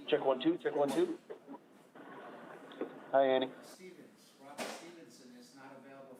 Check one, two, check one, two. Hi, Annie. Robert Stevenson is not available.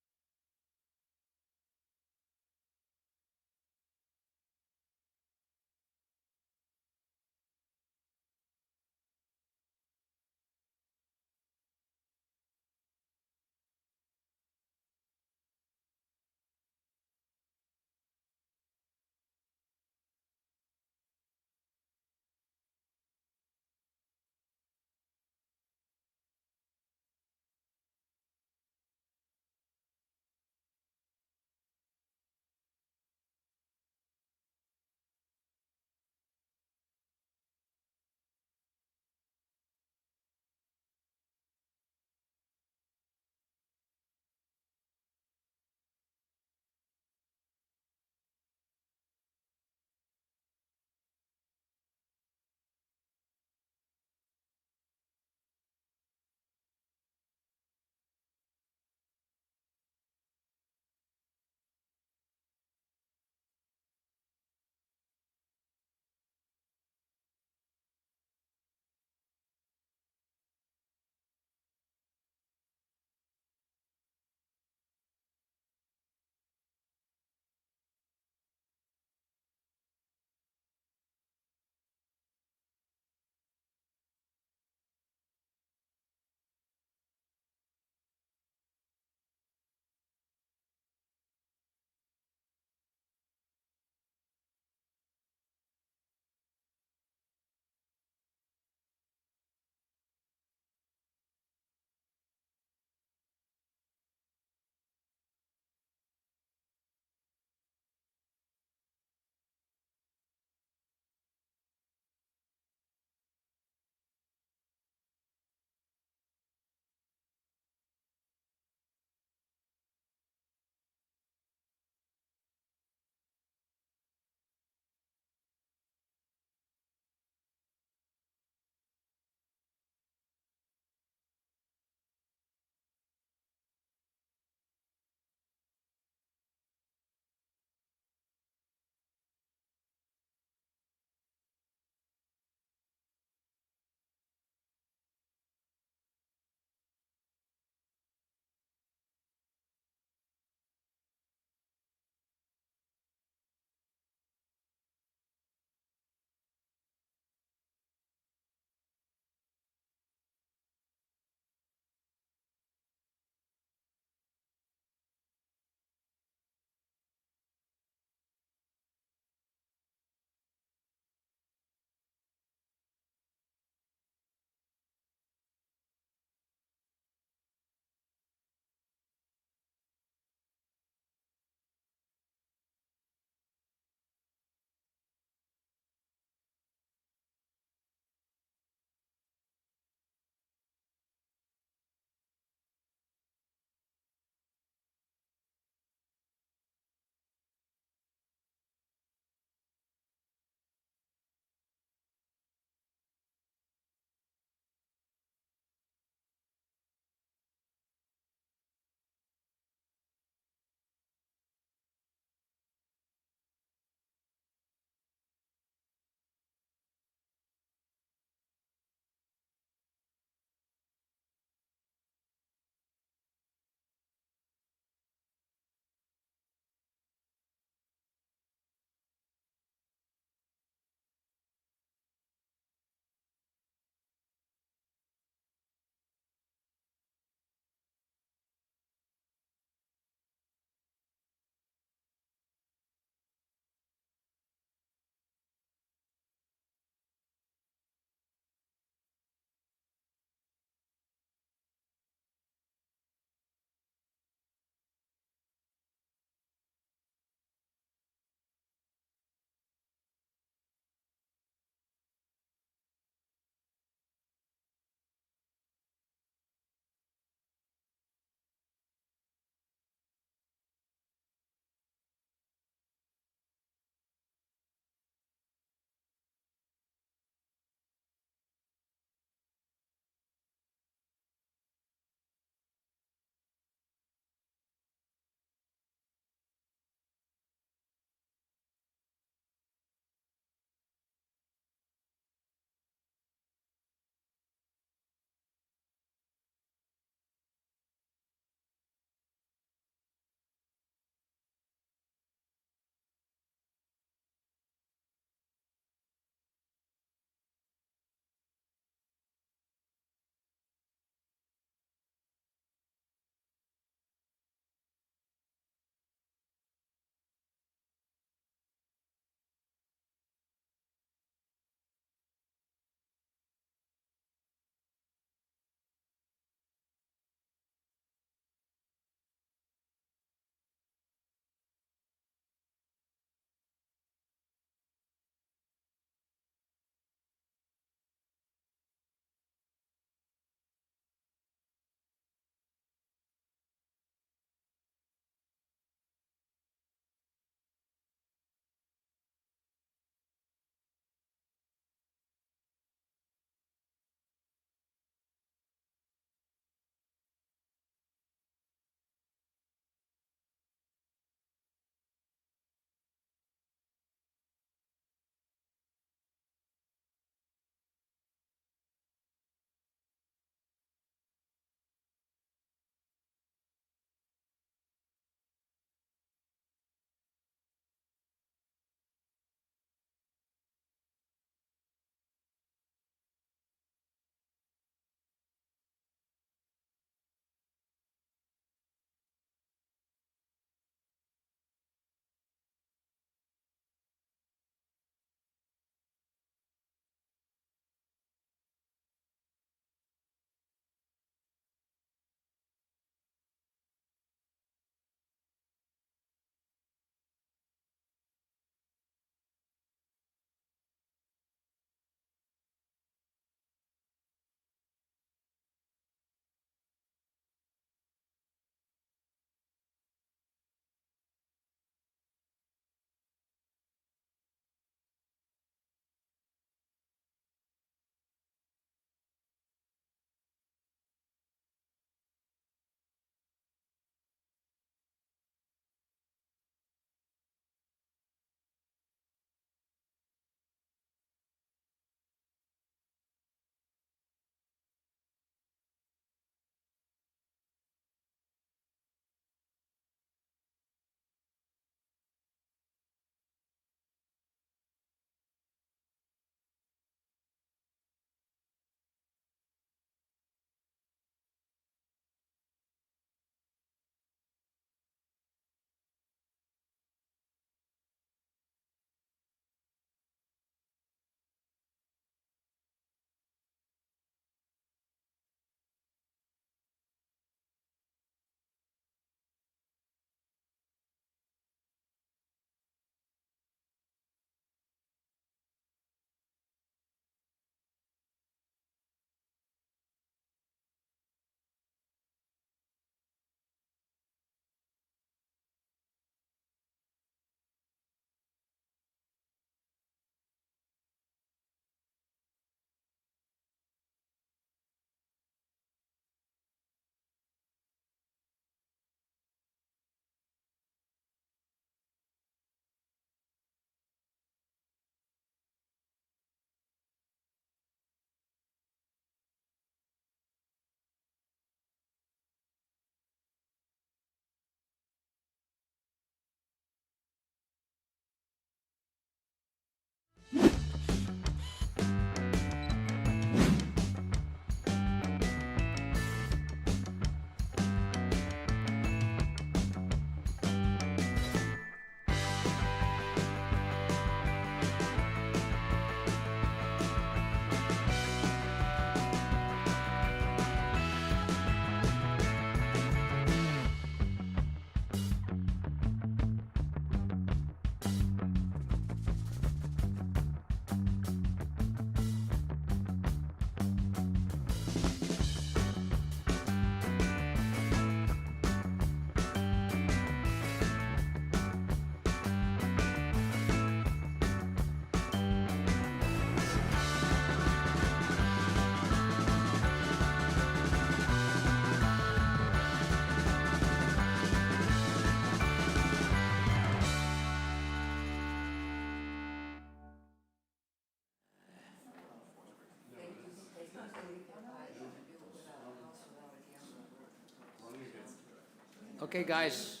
Okay, guys.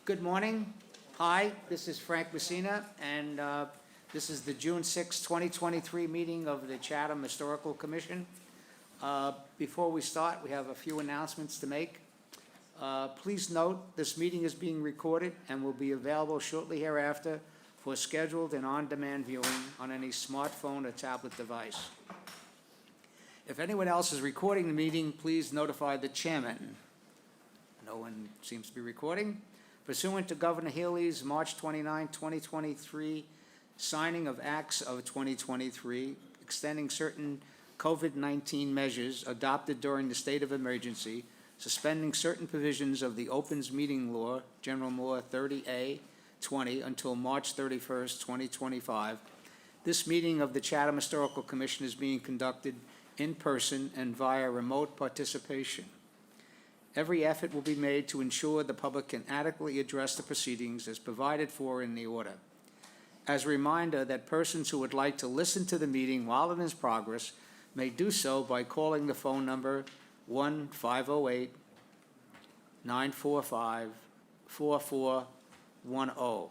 Good morning. Hi, this is Frank Messina, and this is the June 6, 2023 meeting of the Chatham Historical Commission. Before we start, we have a few announcements to make. Please note, this meeting is being recorded and will be available shortly hereafter for scheduled and on-demand viewing on any smartphone or tablet device. If anyone else is recording the meeting, please notify the chairman. No one seems to be recording. Pursuant to Governor Healy's March 29, 2023 signing of Acts of 2023, extending certain COVID-19 measures adopted during the state of emergency, suspending certain provisions of the Opens Meeting Law, General Law 30A 20 until March 31st, 2025. This meeting of the Chatham Historical Commission is being conducted in person and via remote participation. Every effort will be made to ensure the public can adequately address the proceedings as provided for in the order. As a reminder that persons who would like to listen to the meeting while it is in progress may do so by calling the phone number 1-508-945-4410,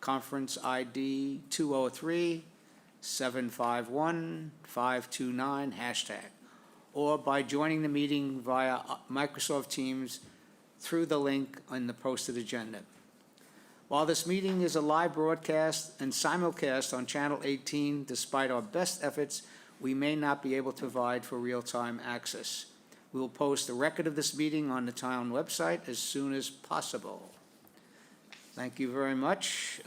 conference ID 203-751-529 #, or by joining the meeting via Microsoft Teams through the link on the posted agenda. While this meeting is a live broadcast and simulcast on Channel 18, despite our best efforts, we may not be able to provide for real-time access. We will post a record of this meeting on the town website as soon as possible. Thank you very much.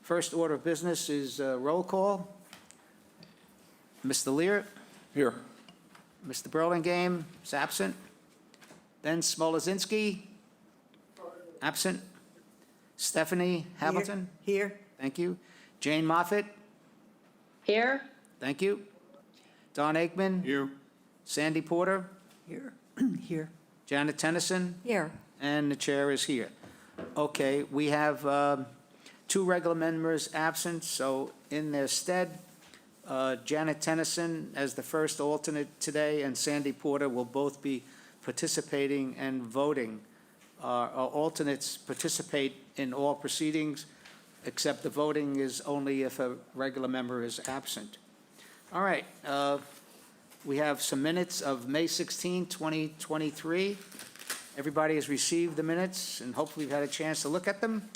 First order of business is roll call. Mr. Lear? Here. Mr. Burlingame is absent. Ben Smolazinski? Absent. Stephanie Hamilton? Here. Thank you. Jane Moffett? Here. Thank you. Don Aikman? Here. Sandy Porter? Here. Here. Janet Tennyson? Here. And the chair is here. Okay, we have two regular members absent, so in their stead, Janet Tennyson as the first alternate today and Sandy Porter will both be participating and voting. Our alternates participate in all proceedings, except the voting is only if a regular member is absent. All right, we have some minutes of May 16, 2023. Everybody has received the minutes and hopefully you've had a chance to look at them.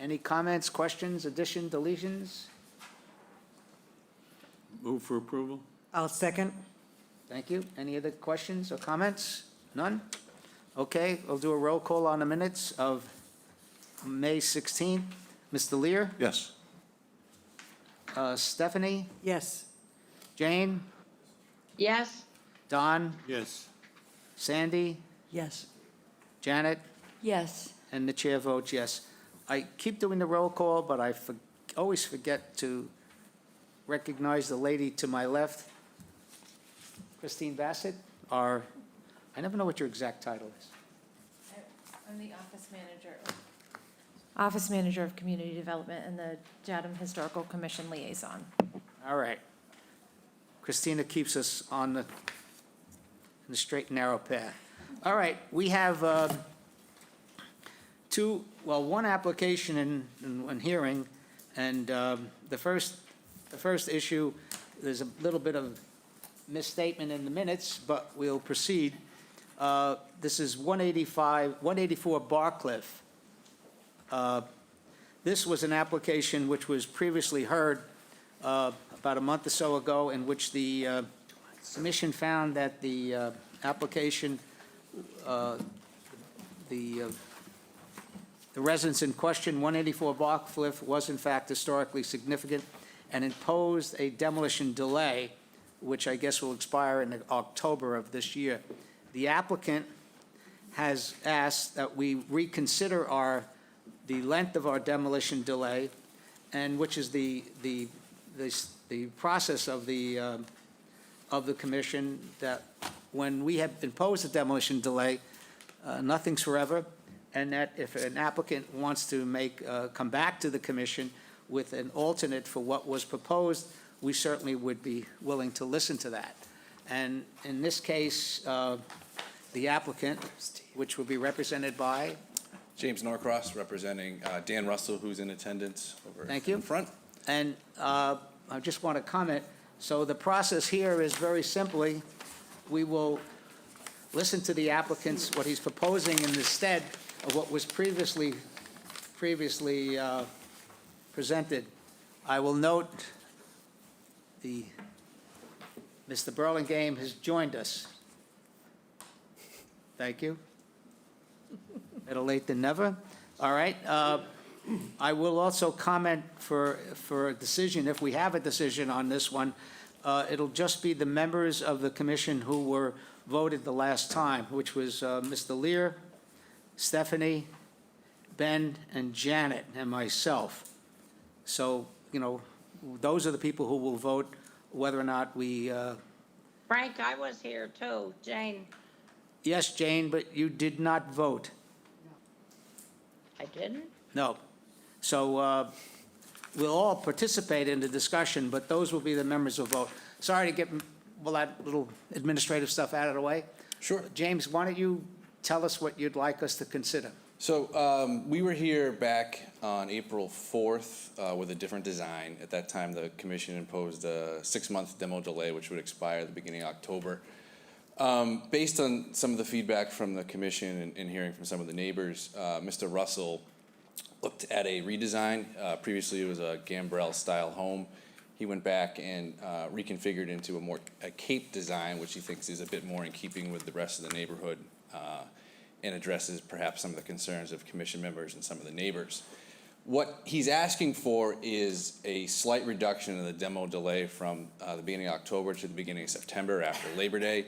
Any comments, questions, additions, deletions? Move for approval? I'll second. Thank you. Any other questions or comments? None? Okay, we'll do a roll call on the minutes of May 16th. Mr. Lear? Yes. Stephanie? Yes. Jane? Yes. Don? Yes. Sandy? Yes. Janet? Yes. And the chair votes yes. I keep doing the roll call, but I always forget to recognize the lady to my left, Christine Bassett, I never know what your exact title is. I'm the Office Manager of Community Development and the Chatham Historical Commission Liaison. All right. Christina keeps us on the straight and narrow path. All right, we have one application in hearing, and the first issue, there's a little bit of misstatement in the minutes, but we'll proceed. This is 184 Barcliff. This was an application which was previously heard about a month or so ago, in which the Commission found that the application, the residence in question, 184 Barcliff, was in fact historically significant and imposed a demolition delay, which I guess will expire in October of this year. The applicant has asked that we reconsider the length of our demolition delay, and which is the process of the commission, that when we have imposed a demolition delay, nothing's forever, and that if an applicant wants to come back to the commission with an alternate for what was proposed, we certainly would be willing to listen to that. And in this case, the applicant, which will be represented by, James Norcross, representing Dan Russell, who's in attendance over Thank in you. the front. and I just want to comment, so the process here is very simply, we will listen to the applicant's, what he's proposing in the stead of what was previously presented. I will note Mr. Burlingame has joined us. Thank you. Better late than never. All right. I will also comment for a decision, if we have a decision on this one, it'll just be the members of the commission who were voted the last time, which was Mr. Lear, Stephanie, Ben, and Janet, and myself. So, those are the people who will vote whether or not we, Frank, I was here too. Jane, yes, Jane, but you did not vote. I didn't? No. So we'll all participate in the discussion, but those will be the members who vote. Sorry to get all that little administrative stuff out of the way. Sure. James, why don't you tell us what you'd like us to consider? So we were here back on April 4th with a different design. At that time, the commission imposed a 6-month demo delay, which would expire at the beginning of October. Based on some of the feedback from the commission and hearing from some of the neighbors, Mr. Russell looked at a redesign. Previously, it was a gambrel-style home. He went back and reconfigured into a cape design, which he thinks is a bit more in keeping with the rest of the neighborhood and addresses perhaps some of the concerns of commission members and some of the neighbors. What he's asking for is a slight reduction in the demo delay from the beginning of October to the beginning of September after Labor Day.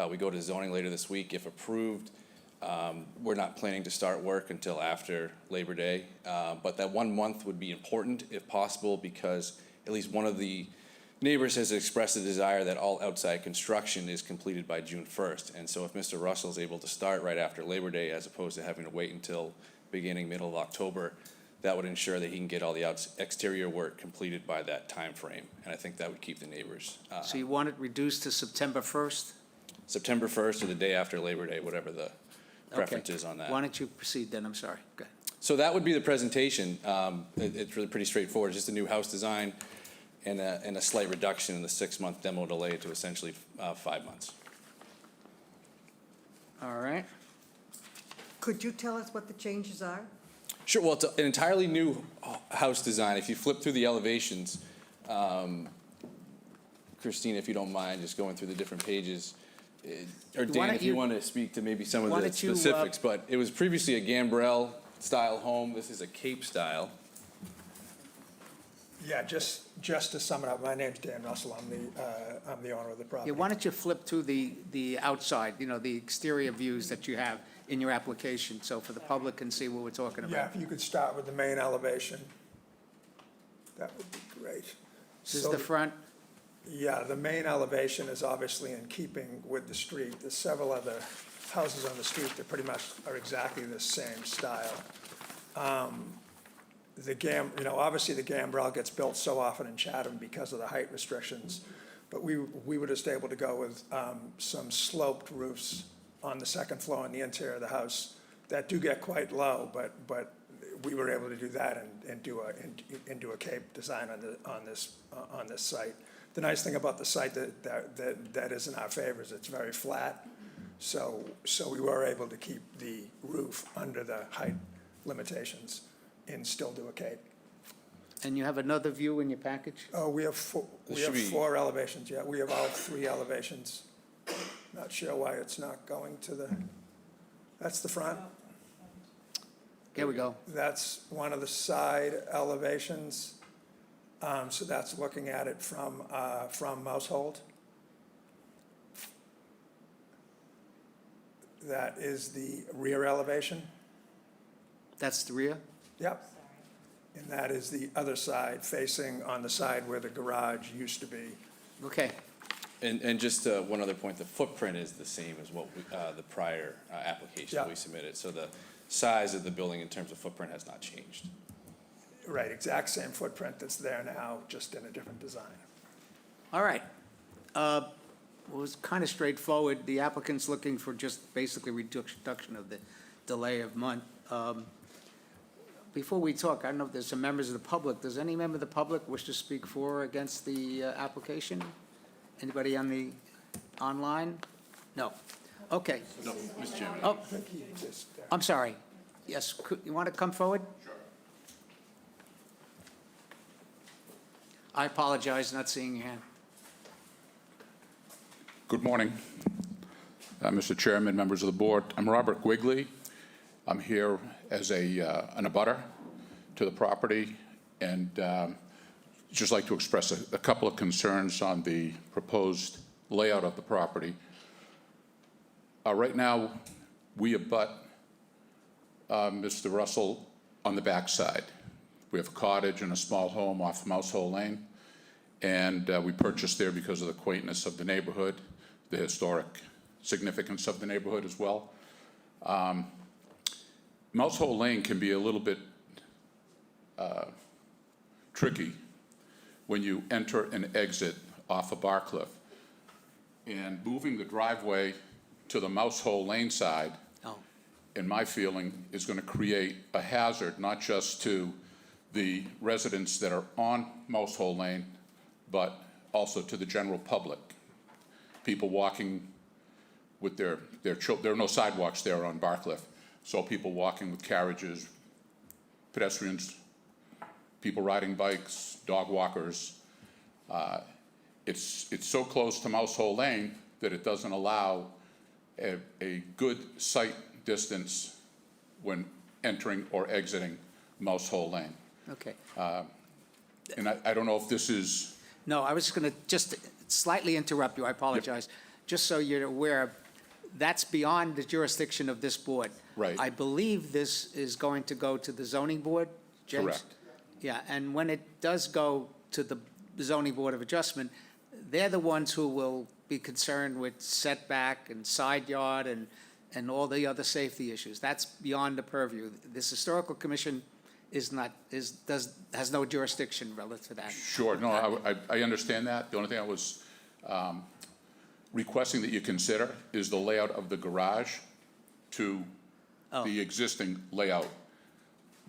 We go to zoning later this week. If approved, we're not planning to start work until after Labor Day, but that 1 month would be important if possible, because at least one of the neighbors has expressed a desire that all outside construction is completed by June 1st. And so if Mr. Russell's able to start right after Labor Day, as opposed to having to wait until middle of October, that would ensure that he can get all the exterior work completed by that time frame. And I think that would keep the neighbors. So you want it reduced to September 1st? September 1st or the day after Labor Day, whatever the preference Okay. is on that. Why don't you proceed then? I'm sorry. Go ahead. So that would be the presentation. It's really pretty straightforward, just a new house design and a slight reduction in the 6-month demo delay to essentially 5 months. All right. Could you tell us what the changes are? Sure, well, it's an entirely new house design. If you flip through the elevations, Christine, if you don't mind, just going through the different pages, or Why Dan, don't if you you- want to speak to maybe some why of the don't you, specifics, but it was previously a gambrel-style home. This is a cape-style. Yeah, just to sum it up, my name's Dan Russell. I'm the owner of the Yeah, property. why don't you flip through the outside, the exterior views that you have in your application, so for the public can see what we're talking Yeah, about. if you could start with the main elevation, that would be great. This is So the front. Yeah, the main elevation is obviously in keeping with the street. There's several other houses on the street that pretty much are exactly the same style. Obviously the gambrel gets built so often in Chatham because of the height restrictions, but we were just able to go with some sloped roofs on the second floor in the interior of the house that do get quite low, but we were able to do that and do a cape design on this site. The nice thing about the site that is in our favor is it's very flat, so we were able to keep the roof under the height limitations and still do a cape. And you have another view in your package? Oh, we have four elevations, yeah, we have all 3 elevations. Not sure why it's not going to that's the front. Here we go. That's one of the side elevations. So that's looking at it from Mousehold. That is the rear elevation. That's the rear? Yep. And that is the other side, facing on the side where the garage used to be. Okay. And just one other point, the footprint is the same as what the prior application Yeah. we submitted. So the size of the building in terms of footprint has not changed. Right, exact same footprint that's there now, just in a different design. All right. was kind of straightforward. The applicant's looking for just basically reduction of the delay of month. Before we talk, I don't know if there's some members of the public. Does any member of the public wish to speak for or against the application? Anybody on the, online? No. Okay. No, Mr. Chairman. Oh, I'm sorry. Yes, you want to come forward? Sure. I apologize, not seeing your hand. Good morning, Mr. Chairman, members of the board. I'm Robert Quigley. I'm here as an abutter to the property, and just like to express a couple of concerns on the proposed layout of the property. Right now, we abut Mr. Russell on the backside. We have a cottage and a small home off Mouse Hole Lane, and we purchased there because of the quaintness of the neighborhood, the historic significance of the neighborhood as well. Mouse Hole Lane can be a little bit tricky when you enter and exit off of Barcliff. And moving the driveway to the Mouse Hole Lane side, in my feeling, is going to create a hazard, not just to the residents that are on Mouse Hole Lane, but also to the general public. People walking with their children. There are no sidewalks there on Barcliff, so people walking with carriages, pedestrians, people riding bikes, dog walkers. It's so close to Mouse Hole Lane that it doesn't allow a good sight distance when entering or exiting Mouse Hole Lane. Okay. And I don't know if this is... No, I was going to just slightly interrupt you. I apologize. Just so you're aware, that's beyond the jurisdiction of this board. Right. I believe this is going to go to the zoning board, James? Correct. Yeah, and when it does go to the zoning board of adjustment, they're the ones who will be concerned with setback and side yard and all the other safety issues. That's beyond the purview. This historical commission has no jurisdiction relative to that. Sure, no, I understand that. The only thing I was requesting that you consider is the layout of the garage to the existing layout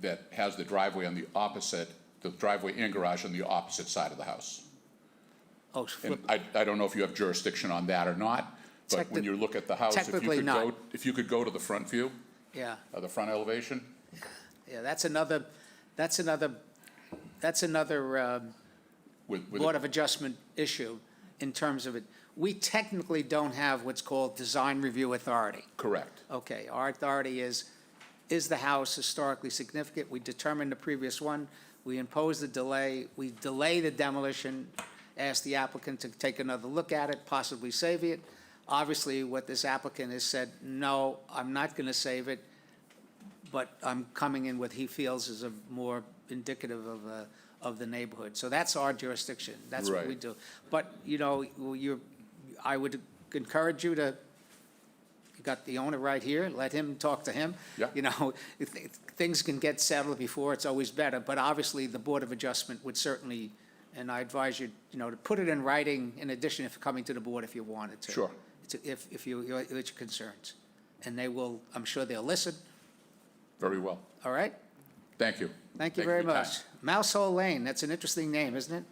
that has the driveway on the opposite, the driveway and garage on the opposite side of the house. Oh, And I don't know if you have jurisdiction on that or not, but when you look at the house, Technically not. if you could go to the front view, yeah. the front elevation, Yeah, that's another with Board of Adjustment issue in terms of it. We technically don't have what's called design review authority. correct. Okay, our authority is the house historically significant? We determined the previous one, we impose the delay, we delay the demolition, ask the applicant to take another look at it, possibly save it. Obviously, what this applicant has said, no, I'm not going to save it, but I'm coming in what he feels is a more indicative of the neighborhood. So that's our jurisdiction. That's what we Right. do. But, you know, I would encourage you to, you got the owner right here, let him talk to him. Yeah. You know, if things can get settled before, it's always better. But obviously, the Board of Adjustment would certainly, and I advise you, you know, to put it in writing in addition if coming to the board if you wanted to. Sure. If it's your concerns. And they will, I'm sure they'll listen. Very well. All right? Thank you. Thank you for very your time. much. Mouse Hole Lane, that's an interesting name, isn't it?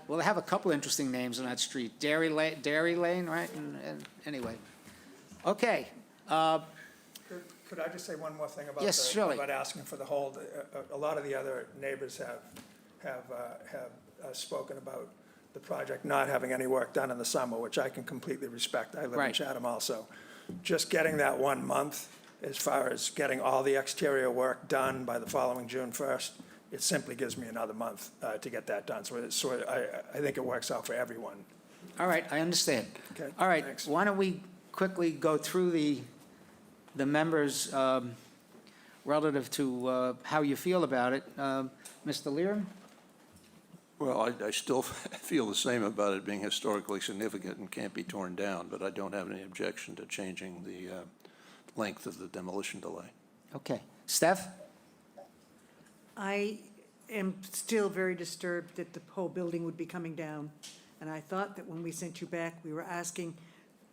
Well, they have a couple interesting names on that street. Dairy Lane, right? And anyway. Okay. Could I just say one more thing about Yes, surely. about asking for the hold? A lot of the other neighbors have spoken about the project not having any work done in the summer, which I can completely respect. I live in Right. Chatham also. Just getting that 1 month, as far as getting all the exterior work done by the following June 1st, it simply gives me another month to get that done. So I think it works out for everyone. All right, I understand. Okay, All right, thanks. why don't we quickly go through the members relative to how you feel about it. Mr. Lear? Well, I still feel the same about it being historically significant and can't be torn down, but I don't have any objection to changing the length of the demolition delay. Okay. Steph? I am still very disturbed that the whole building would be coming down And I thought that when we sent you back, we were asking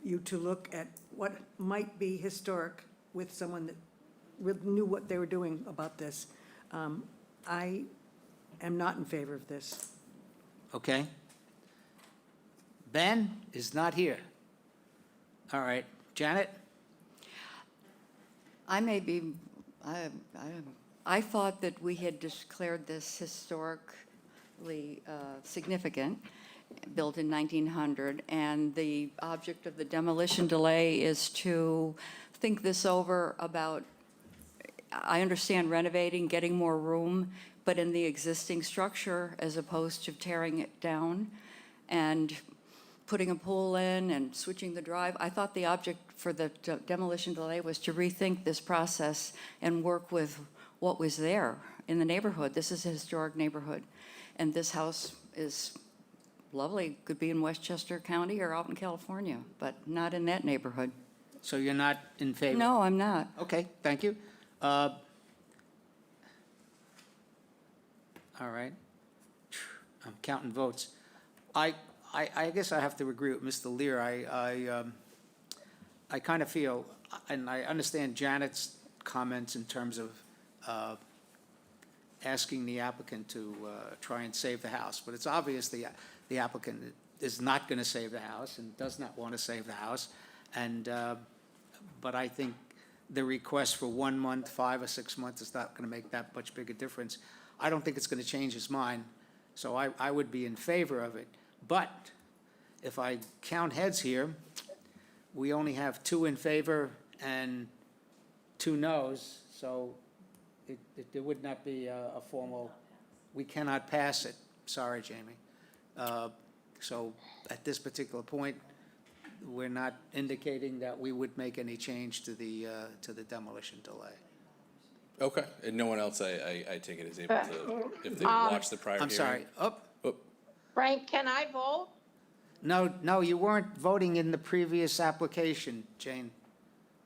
you to look at what might be historic with someone that knew what they were doing about this. I am not in favor of this. Okay. Ben is not here. All right, Janet? I thought that we had declared this historically significant, built in 1900, and the object of the demolition delay is to think this over about, I understand renovating, getting more room, but in the existing structure as opposed to tearing it down and putting a pool in and switching the drive. I thought the object for the demolition delay was to rethink this process and work with what was there in the neighborhood. This is a historic neighborhood, and this house is lovely. Could be in Westchester County or out in California, but not in that neighborhood. So you're not in favor? No, I'm not. Okay, thank you. All right. I'm counting votes. I guess I have to agree with Mr. Lear. I kind of feel, and I understand Janet's comments in terms of asking the applicant to try and save the house, but it's obvious the applicant is not going to save the house and does not want to save the house. And, but I think the request for 1 month, 5 or 6 months is not going to make that much big a difference. I don't think it's going to change his mind, so I would be in favor of it. But if I count heads here, we only have 2 in favor and 2 noes, so it would not be a formal, we cannot pass it. Sorry, Jamie. So at this particular point, we're not indicating that we would make any change to the demolition delay. Okay, and no one else, I take it, is able to, if they watched the prior hearing? I'm sorry. Oh, Frank, can I vote? no, you weren't voting in the previous application, Jane.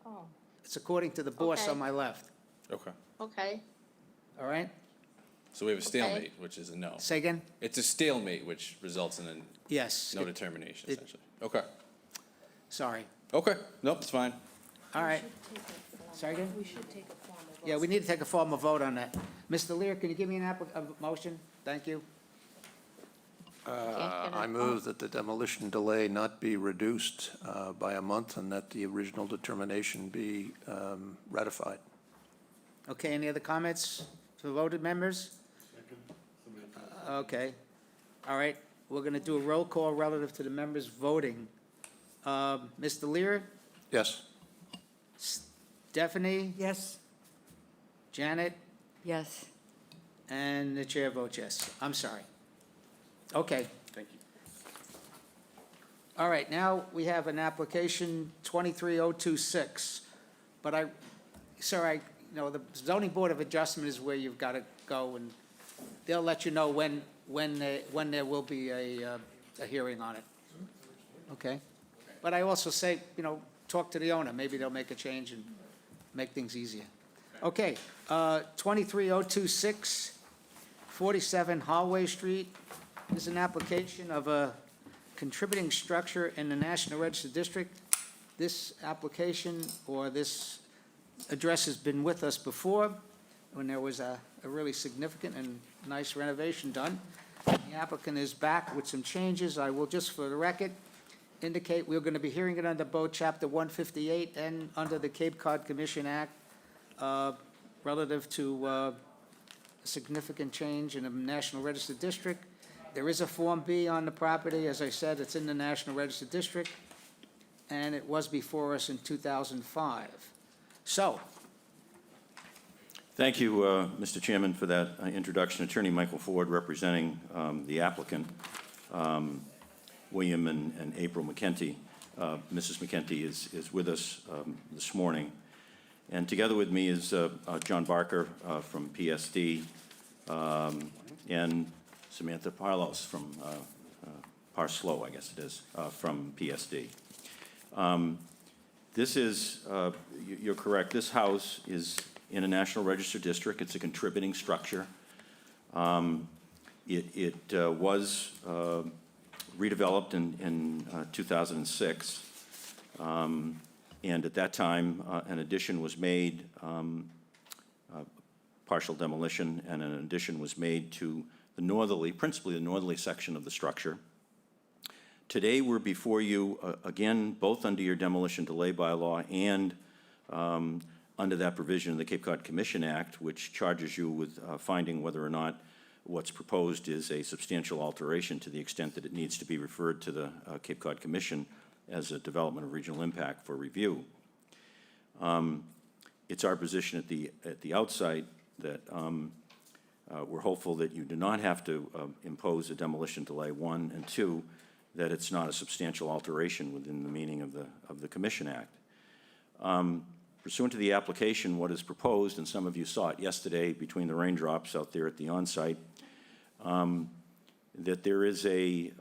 Oh, It's according to the boss Okay. on my left, Okay, okay. all right? so we have a stalemate, which is a no. Say again? It's a stalemate, which results in a Yes. no determination, it- essentially. Okay, Sorry. okay, nope, it's fine. All right. Sorry again? We should take a formal vote. Yeah, we need to take a formal vote on that. Mr. Lear, can you give me a motion? Thank you. I move that the demolition delay not be reduced by a month and that the original determination be ratified. Okay, any other comments for voted members? Okay, all right, we're gonna do a roll call relative to the members voting. Mr. Lear, Yes. Stephanie, Yes? Janet, Yes. and the chair votes yes. I'm sorry. Okay. Thank you. All right, now we have an application 23026. But sir, the zoning board of adjustment is where you've got to go, and they'll let you know when there will be a hearing on it. Okay? But I also say, talk to the owner, maybe they'll make a change and make things easier. Okay, 23026, 47 Hallway Street. This is an application of a contributing structure in the National Register District. This application, or this address, has been with us before when there was a really significant and nice renovation done. The applicant is back with some changes. I will just, for the record, indicate we're going to be hearing it under both Chapter 158 and under the Cape Cod Commission Act relative to a significant change in the National Register District. There is a Form B on the property. As I said, it's in the National Register District, and it was before us in 2005. So, Thank you, Mr. Chairman, for that introduction. Attorney Michael Ford, representing the applicant, William and April McKenty. Mrs. McKenty is with us this morning. And together with me is John Barker from PSD, and Samantha Parlos from Parslow, I guess it is, from PSD. This is, you're correct, this house is in a National Register District. It's a contributing structure. It was redeveloped in 2006. And at that time, an addition was made, partial demolition, and an addition was made to the northerly, principally the northerly section of the structure. Today, we're before you, again, both under your demolition delay bylaw and under that provision of the Cape Cod Commission Act, which charges you with finding whether or not what's proposed is a substantial alteration to the extent that it needs to be referred to the Cape Cod Commission as a development of regional impact for review. It's our position at the outset that we're hopeful that you do not have to impose a demolition delay, one, and two, that it's not a substantial alteration within the meaning of the Commission Act. Pursuant to the application, what is proposed, and some of you saw it yesterday between the raindrops out there at the on-site, that there is a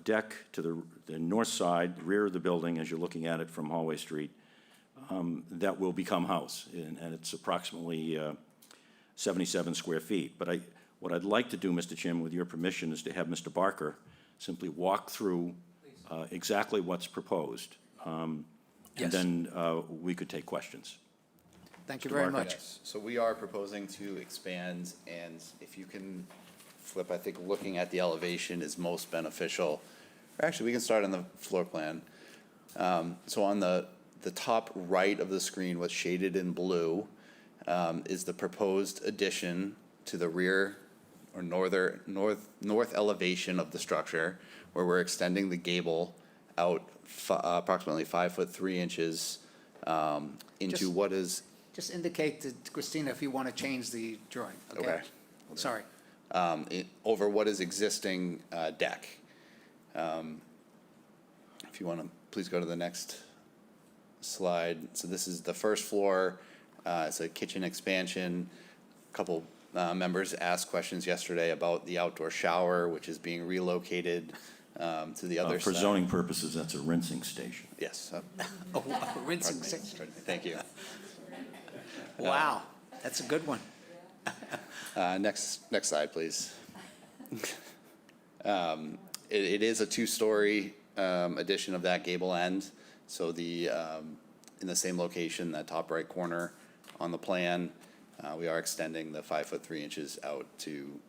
deck to the north side, rear of the building, as you're looking at it from Hallway Street, that will become house, and it's approximately 77 square feet. But what I'd like to do, Mr. Chairman, with your permission, is to have Mr. Barker simply walk through exactly what's proposed. Yes. And then we could take questions. Thank you very much. Yes. So we are proposing to expand, and if you can flip, I think looking at the elevation is most beneficial. Or actually, we can start on the floor plan. So on the top right of the screen, what's shaded in blue, is the proposed addition to the rear or north elevation of the structure, where we're extending the gable out approximately 5 foot 3 inches into Just- what is Just indicate to Christina if you want to change the drawing, okay? Okay. Sorry. Over what is existing deck. If you want to, please go to the next slide. So this is the first floor. It's a kitchen expansion. A couple members asked questions yesterday about the outdoor shower, which is being relocated to the other For side. zoning purposes, that's a rinsing station. Yes. Oh, rinsing. Thank you. Wow, that's a good one. Next slide, please. It is a two-story addition of that gable end. So in the same location, that top right corner on the plan, we are extending the 5 foot 3 inches out to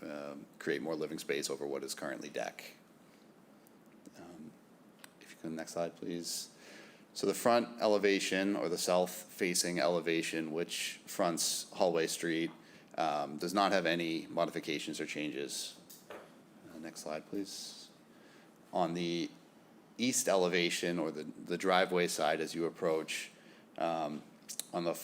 create more living space over what is currently deck. If you go to the next slide, please. So the front elevation, or the south-facing elevation, which fronts Hallway Street, does not have any modifications or changes. Next slide, please. On the east elevation, or the driveway side as you approach, on the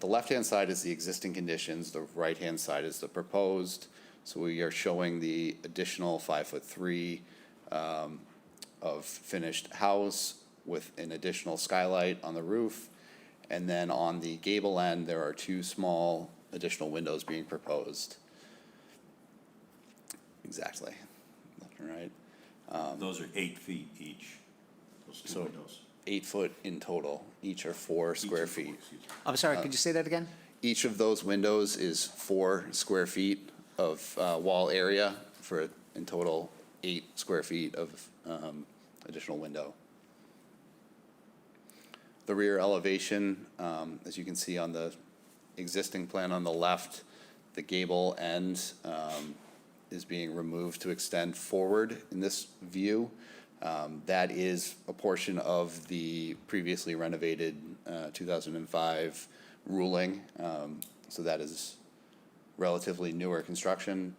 left-hand side is the existing conditions, the right-hand side is the proposed. So we are showing the additional 5 foot 3 of finished house with an additional skylight on the roof. And then on the gable end, there are two small additional windows being proposed. Exactly, left and right. Those are 8 feet each, those two So- windows. 8 foot in total, each are 4 square Each of feet. four, excuse me. I'm sorry, could you say that again? Each of those windows is 4 square feet of wall area for, in total, 8 square feet of additional window. The rear elevation, as you can see on the existing plan on the left, the gable end is being removed to extend forward in this view. That is a portion of the previously renovated 2005 ruling. So that is relatively newer construction.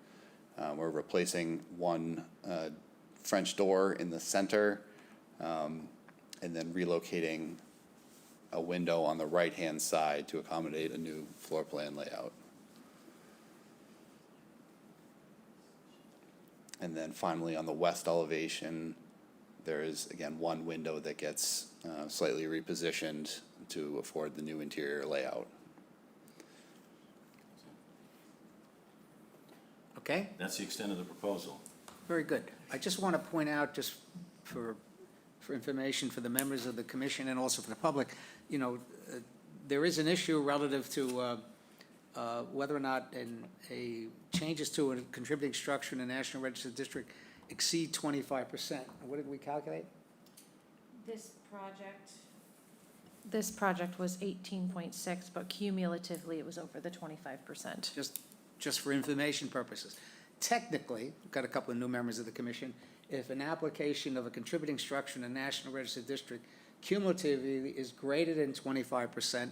We're replacing one French door in the center, and then relocating a window on the right-hand side to accommodate a new floor plan layout. And then finally, on the west elevation, there is, again, one window that gets slightly repositioned to afford the new interior layout. Okay, That's the extent of the proposal. very good. I just want to point out, just for information for the members of the commission and also for the public, you know, there is an issue relative to whether or not a changes to a contributing structure in a National Register District exceed 25%. What did we calculate? This project was 18.6, but cumulatively, it was over the 25%. Just for information purposes. Technically, we've got a couple of new members of the commission, if an application of a contributing structure in a National Register District cumulatively is greater than 25%,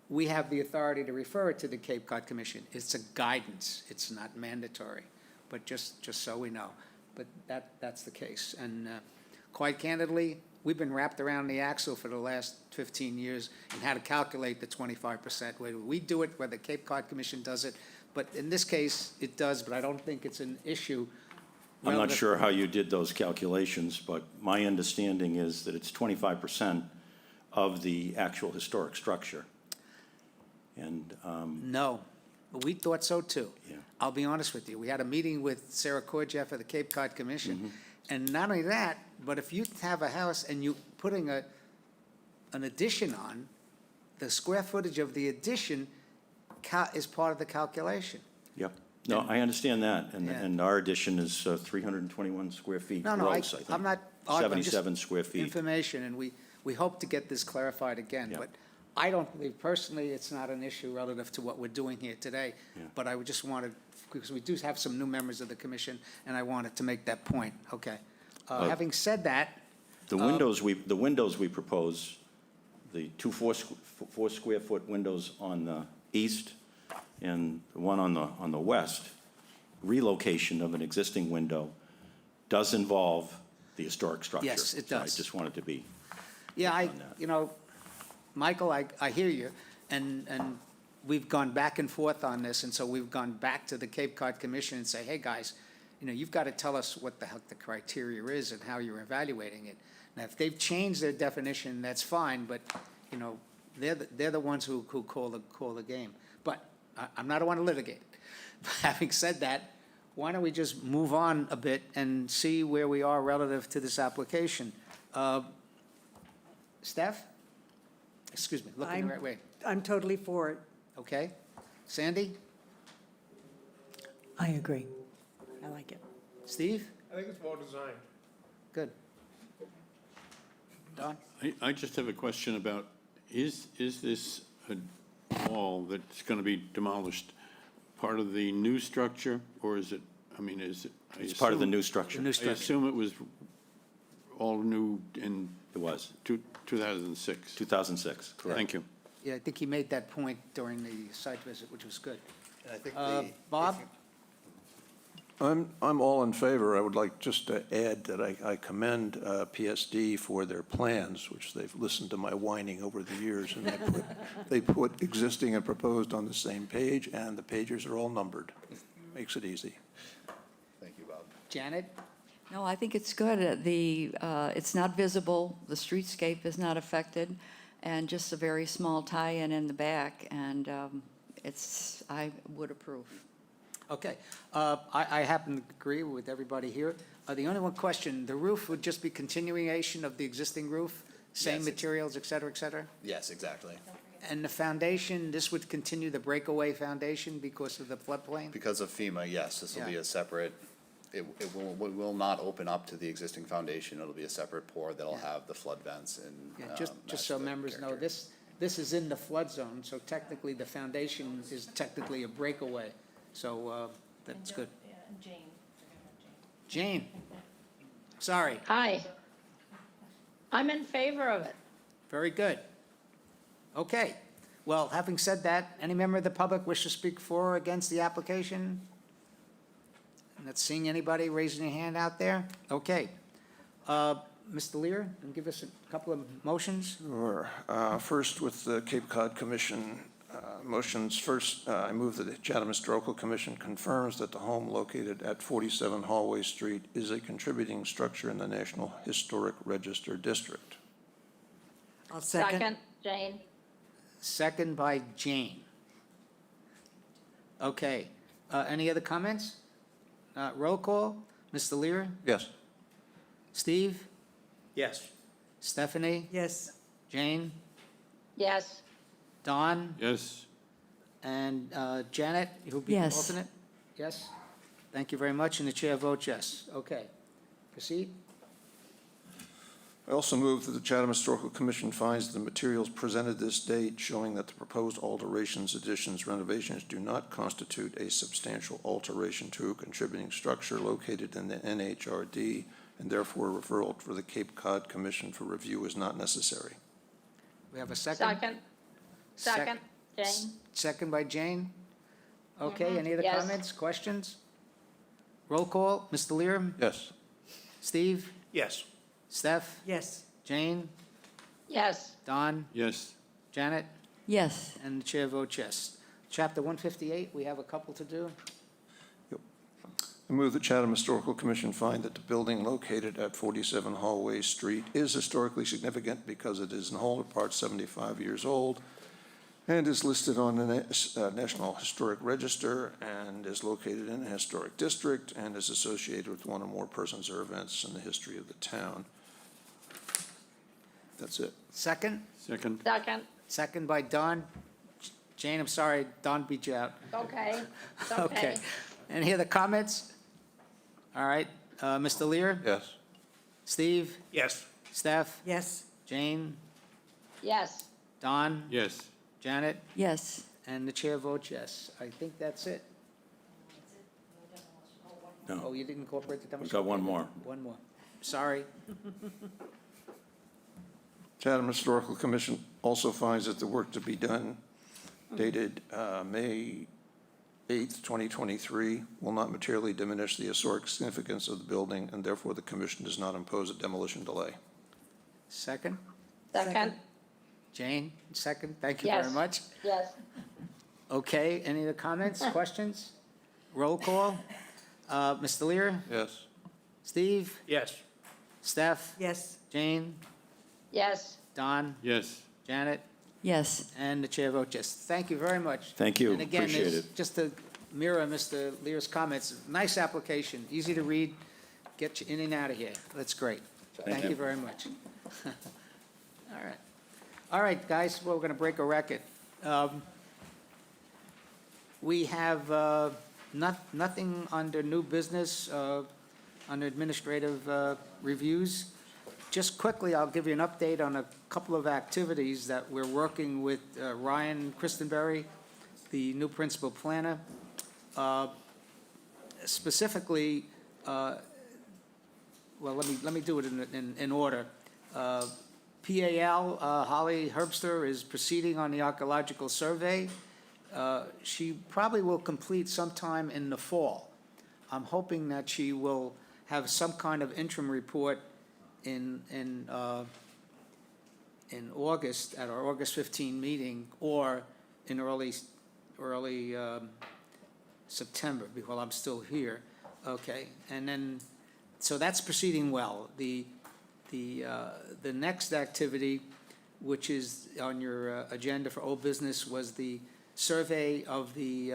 we have the authority to refer it to the Cape Cod Commission. It's a guidance, it's not mandatory, but just so we know. But that's the case. And quite candidly, we've been wrapped around the axle for the last 15 years in how to calculate the 25%. Whether we do it, whether the Cape Cod Commission does it, but in this case, it does, but I don't think it's an issue. I'm not relative- sure how you did those calculations, but my understanding is that it's 25% of the actual historic structure. And, No, but we thought so too. Yeah. I'll be honest with you. We had a meeting with Sarah Korjeff of the Cape Cod Commission. Mm-hmm. And not only that, but if you have a house and you putting an addition on, the square footage of the addition is part of the calculation. yep. No, I understand that, Yeah. and our addition is 321 square feet No, gross, I think. I'm not arguing, just 77 square feet. information, and we hope to get this clarified again. Yeah. But I don't believe, personally, it's not an issue relative to what we're doing here today. Yeah. But I would just wanted, because we do have some new members of the commission, and I wanted to make that point. Okay. Having said that, The windows we propose, the two four square foot windows on the east and the one on the west, relocation of an existing window does involve the historic structure. Yes, it So does. I just wanted to be, yeah, on that. Michael, I hear you, and we've gone back and forth on this, and so we've gone back to the Cape Cod Commission and say, hey, guys, you've got to tell us what the heck the criteria is and how you're evaluating it. Now, if they've changed their definition, that's fine, but, they're the ones who call the game. But I'm not one to litigate. Having said that, why don't we just move on a bit and see where we are relative to this application? Steph? Excuse me, looking the right way. I'm totally for it. Okay. Sandy? I agree. I like it. Steve? I think it's well designed. Good. Don? I just have a question about, is this a wall that's going to be demolished part of the new structure, or is it, is it? It's part of the new structure. The new I structure. assume it was all new in It was, 2006. 2006, correct. Thank you. Yeah, I think he made that point during the site visit, which was good. And I think Bob? I'm all in favor. I would like just to add that I commend PSD for their plans, which they've listened to my whining over the years, and they put existing and proposed on the same page, and the pages are all numbered. Makes it easy. Thank you, Bob. Janet? No, I think it's good. It's not visible, the streetscape is not affected, and just a very small tie-in in the back, and I would approve. Okay. I happen to agree with everybody here. The only one question, the roof would just be continuation of the existing roof? Same Yes. materials, et cetera, et cetera? Yes, exactly. And the foundation, this would continue the breakaway foundation because of the floodplain? Because of FEMA, yes, this will be Yeah. a separate, it will not open up to the existing foundation. It'll be a separate pour that'll Yeah. have the flood vents and. Yeah, just match so the members know, character. this is in the flood zone, so technically the foundation is technically a breakaway. So that's good. Yeah, and Jane. Jane? Sorry, Hi. I'm in favor of it. very good. Okay, well, having said that, any member of the public wish to speak for or against the application? Not seeing anybody raising their hand out there? Okay. Mr. Lear, can you give us a couple of motions? Sure. First, with the Cape Cod Commission motions, first, I move that the Chatham Historical Commission confirms that the home located at 47 Hallway Street is a contributing structure in the National Historic Register District. I'll second. Second, Jane. Second by Jane. Okay, any other comments? Roll call, Mr. Lear, Yes. Steve, Yes. Stephanie, Yes. Jane, Yes. Don, Yes, And Janet, you'll be Yes. alternate? Yes? Thank you very much, and the chair votes yes. Okay, proceed. I also move that the Chatham Historical Commission finds the materials presented this date showing that the proposed alterations, additions, renovations do not constitute a substantial alteration to a contributing structure located in the NHRD, and therefore referral for the Cape Cod Commission for review is not necessary. We have a second? Second. Second, Jane. Second by Jane. Okay, any other Yes. comments, questions? Roll call, Mr. Lear, Yes. Steve, Yes. Steph, Yes. Jane, Yes. Don, Yes. Janet, Yes. and the chair votes yes. Chapter 158, we have a couple to do. I move the Chatham Historical Commission find that the building located at 47 Hallway Street is historically significant because it is in whole or part 75 years old and is listed on the National Historic Register and is located in a historic district and is associated with one or more persons or events in the history of the town. That's it. Second? Second. Second. Second by Don. Jane, I'm sorry, Don beat you out. Okay. It's okay. Any other comments? All right, Mr. Lear, Yes. Steve, Yes. Steph, Yes. Jane, Yes. Don, Yes. Janet, Yes. and the chair votes yes. I think that's it. No. Oh, you didn't incorporate the We've demolition? got one more. One more. Sorry. Chatham Historical Commission also finds that the work to be done dated May 8th, 2023, will not materially diminish the historic significance of the building, and therefore the commission does not impose a demolition delay. Second? Second. Jane, second. Thank you very Yes. much. Yes. Okay, any other comments, questions? Roll call. Mr. Lear, Yes. Steve, Yes. Steph, Yes. Jane, Yes. Don, Yes. Janet, Yes. and the chair votes yes. Thank you very much. Thank you. And again, Appreciate it's it. just to mirror Mr. Lear's comments, nice application, easy to read, get you in and out of here. That's great. Thank you very much. All right. All right, guys, well, we're going to break a record. We have nothing under new business, under administrative reviews. Just quickly, I'll give you an update on a couple of activities that we're working with Ryan Christenberry, the new principal planner. Specifically, well, let me do it in order. PAL, Holly Herbster, is proceeding on the archaeological survey. She probably will complete sometime in the fall. I'm hoping that she will have some kind of interim report in August, at our August 15 meeting, or in early September, while I'm still here. Okay, and then, so that's proceeding well. The next activity, which is on your agenda for old business, was the survey of the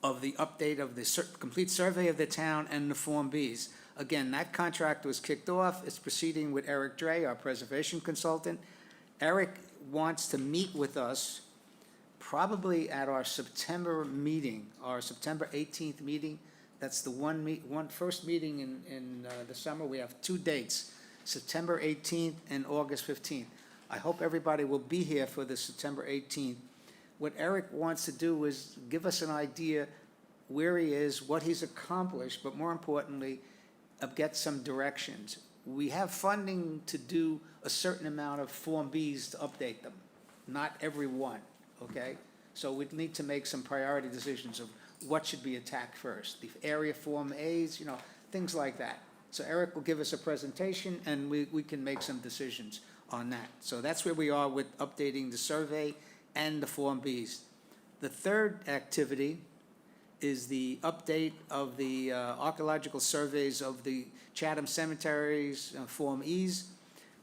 update of the complete survey of the town and the Form Bs. Again, that contract was kicked off. It's proceeding with Eric Dre, our preservation consultant. Eric wants to meet with us probably at our September meeting, our September 18th meeting. That's the first meeting in the summer. We have two dates, September 18th and August 15th. I hope everybody will be here for the September 18th. What Eric wants to do is give us an idea where he is, what he's accomplished, but more importantly, get some directions. We have funding to do a certain amount of Form Bs to update them, not every one, okay? So we'd need to make some priority decisions of what should be attacked first, the area Form As, things like that. So Eric will give us a presentation, and we can make some decisions on that. So that's where we are with updating the survey and the Form Bs. The third activity is the update of the archaeological surveys of the Chatham cemeteries, Form Es.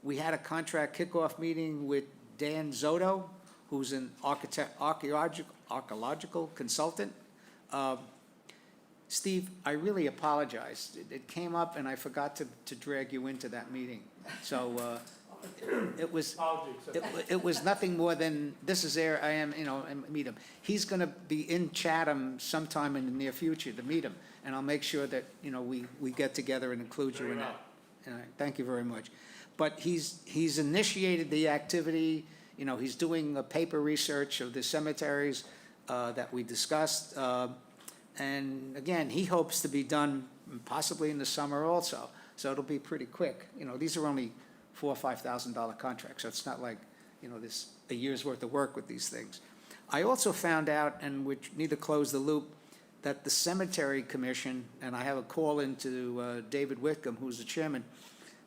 We had a contract kickoff meeting with Dan Zotto, who's an archaeological consultant. Steve, I really apologize. It came up and I forgot to drag you into that meeting. So it was, it was nothing more than, this is there, I am, and meet him. He's gonna be in Chatham sometime in the near future to meet him, and I'll make sure that, we get together and include you in that. All right, thank you very much. But he's initiated the activity, he's doing a paper research of the cemeteries that we discussed. And again, he hopes to be done possibly in the summer also, so it'll be pretty quick. These are only $4,000 or $5,000 contracts, so it's not like, this a year's worth of work with these things. I also found out, and we need to close the loop, that the Cemetery Commission, and I have a call into David Whitcomb, who's the chairman,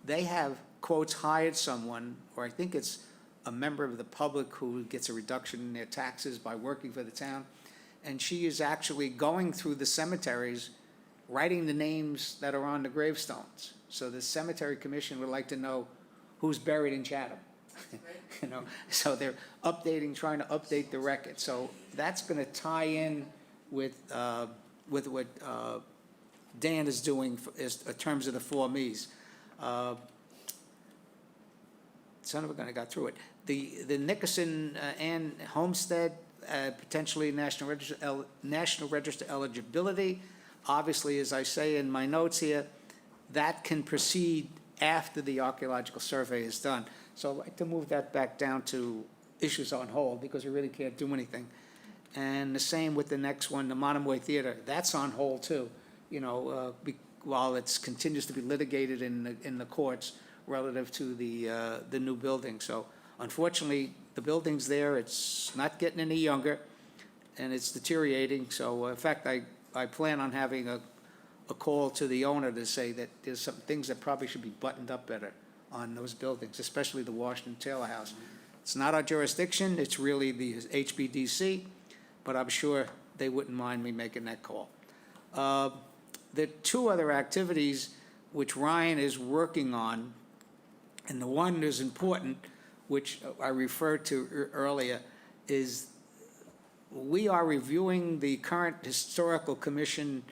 they have, quotes, hired someone, or I think it's a member of the public who gets a reduction in their taxes by working for the town, and she is actually going through the cemeteries, writing the names that are on the gravestones. So the Cemetery Commission would like to know who's buried in Chatham. So they're trying to update the record. So that's going to tie in with what Dan is doing in terms of the 4 Ms. Son of a gun, I got through it. The Nickerson and Homestead, potentially National Register eligibility. Obviously, as I say in my notes here, that can proceed after the archaeological survey is done. So I'd like to move that back down to issues on hold, because we really can't do anything. And the same with the next one, the Monomoy Theater, that's on hold too, while it continues to be litigated in the courts relative to the new building. So unfortunately, the building's there, it's not getting any younger, and it's deteriorating. So in fact, I plan on having a call to the owner to say that there's some things that probably should be buttoned up better on those buildings, especially the Washington Taylor House. It's not our jurisdiction, it's really the HBDC, but I'm sure they wouldn't mind me making that call. The 2 other activities which Ryan is working on, and the one is important, which I referred to earlier, is we are reviewing the current Historical Commission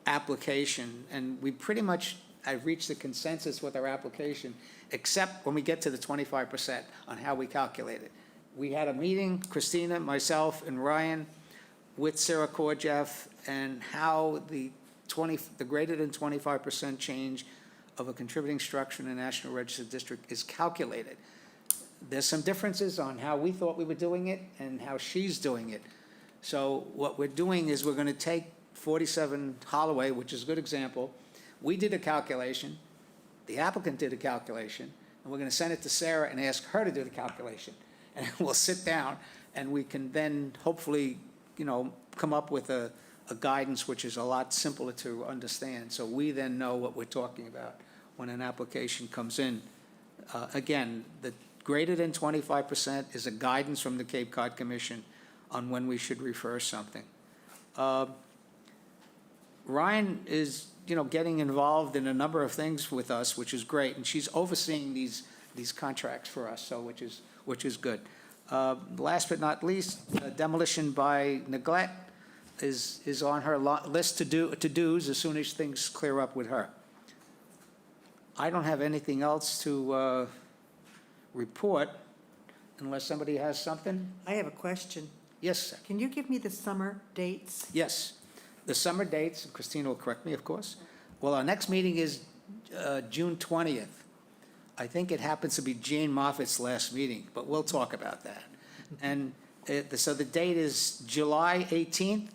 application, and we pretty much have reached a consensus with our application, except when we get to the 25% on how we calculate it. We had a meeting, Christina, myself, and Ryan, with Sarah Korjeff, and how the greater than 25% change of a contributing structure in a National Register district is calculated. There's some differences on how we thought we were doing it and how she's doing it. So what we're doing is we're going to take 47 Holloway, which is a good example. We did a calculation, the applicant did a calculation, and we're going to send it to Sarah and ask her to do the calculation. And we'll sit down and we can then hopefully, come up with a guidance which is a lot simpler to understand. So we then know what we're talking about when an application comes in. Again, the greater than 25% is a guidance from the Cape Cod Commission on when we should refer something. Ryan is, getting involved in a number of things with us, which is great, and she's overseeing these contracts for us, so which is good. Last but not least, demolition by neglect is on her list to-dos as soon as things clear up with her. I don't have anything else to report unless somebody has something. I have a question. Yes, sir. Can you give me the summer dates? Yes. The summer dates, Christina will correct me, of course. Well, our next meeting is June 20th. I think it happens to be Jane Moffat's last meeting, but we'll talk about that. And so the date is July 18th,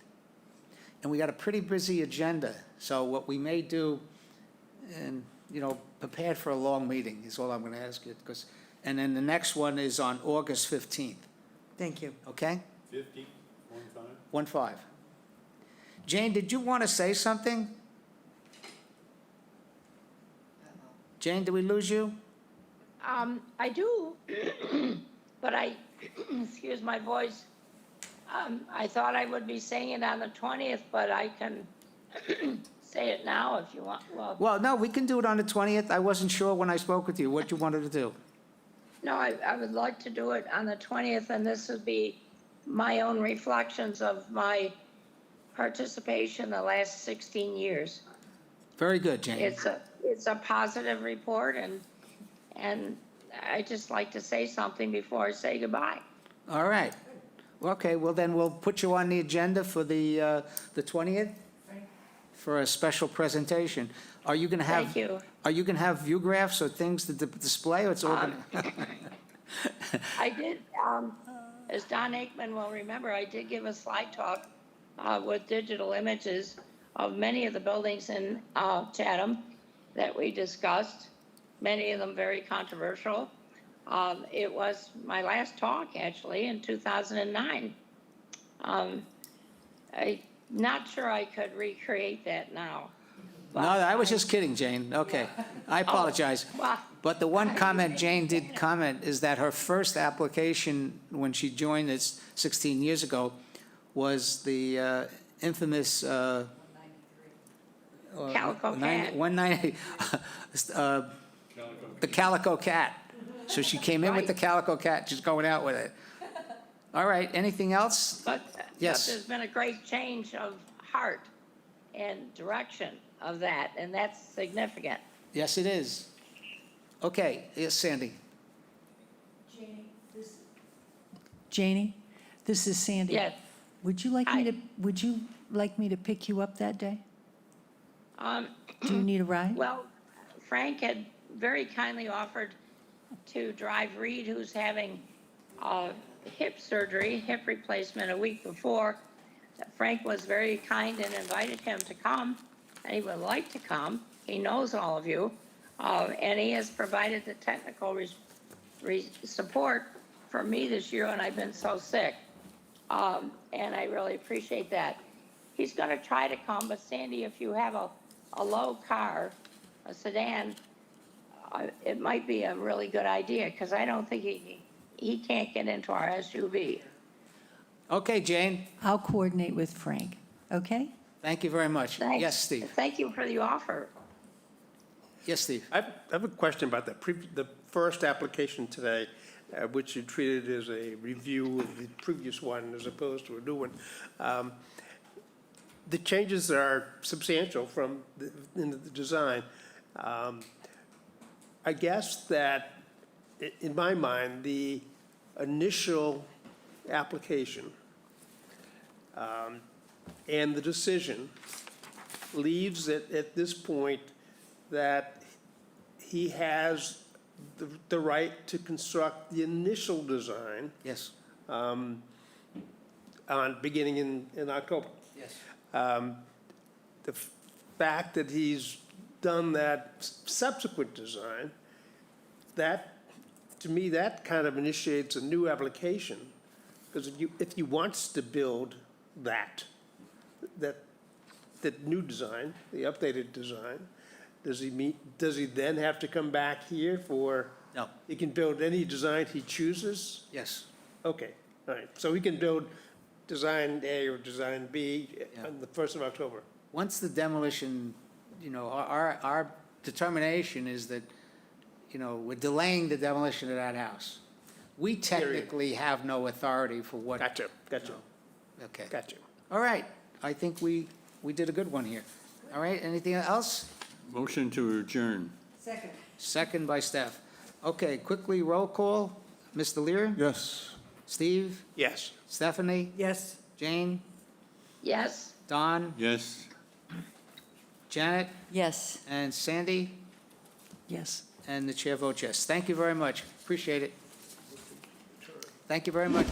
and we got a pretty busy agenda. So what we may do, and, prepared for a long meeting is all I'm going to ask you. And then the next one is on August 15th, Thank you. okay? 50, 1-5. Jane, did you want to say something? Jane, did we lose you? I do, but excuse my voice. I thought I would be saying it on the 20th, but I can say it now if you want. Well, no, we can do it on the 20th. I wasn't sure when I spoke with you what you wanted to do. No, I would like to do it on the 20th, and this would be my own reflections of my participation the last 16 years. Very good, Jane. It's a positive report, and I just like to say something before I say goodbye. All right. Okay, well then we'll put you on the agenda for the 20th for a special presentation. Are you going to have? Thank you. Are you going to have view graphs or things to display, or it's all going I did, as Don Aikman will remember, I did give a slide talk with digital images of many of the buildings in Chatham that we discussed, many of them very controversial. It was my last talk, actually, in 2009. I'm not sure I could recreate that now. No, I was just kidding, Jane. Okay. I apologize. Well, But the one comment Jane did comment is that her first application when she joined us 16 years ago was the infamous Calico Cat. 190, the Calico Cat. So she came in with the Calico Cat, just going out with it. All right, anything else? But Yes. there's been a great change of heart and direction of that, and that's significant. Yes, it is. Okay, yes, Sandy. Janie, this is Sandy. Yes. Would you like Hi. me to pick you up that day? Um, Do you need a ride? Well, Frank had very kindly offered to drive Reed, who's having hip surgery, hip replacement a week before. Frank was very kind and invited him to come, and he would like to come. He knows all of you, and he has provided the technical support for me this year, and I've been so sick, and I really appreciate that. He's going to try to come, but Sandy, if you have a low car, a sedan, it might be a really good idea, because I don't think he can't get into our SUV. Okay, Jane, I'll coordinate with Frank, okay? thank you very much. Thanks. Yes, Steve. Thank you for the offer. Yes, Steve. I have a question about the first application today, which you treated as a review of the previous one as opposed to a new one. The changes are substantial in the design. I guess that, in my mind, the initial application and the decision leaves it at this point that he has the right to construct the initial design Yes. beginning in October. Yes. The fact that he's done that subsequent design, that, to me, that kind of initiates a new application. Because if he wants to build that new design, the updated design, does he then have to come back here for? No. He can build any design he chooses? Yes. Okay, all right. So he can build design A or design B on the 1st of October? Once the demolition, our determination is that, we're delaying the demolition of that house. We technically have no authority for what. Gotcha. Okay. Gotcha. All right. I think we did a good one here. All right. Anything else? Motion to adjourn. Second. Second by Steph. Okay, quickly roll call. Mr. Lear? Yes. Steve? Yes. Stephanie? Yes. Jane? Yes? Don? Yes. Janet? Yes. And Sandy? Yes. And the chair votes yes. Thank you very much. Appreciate it. Thank you very much.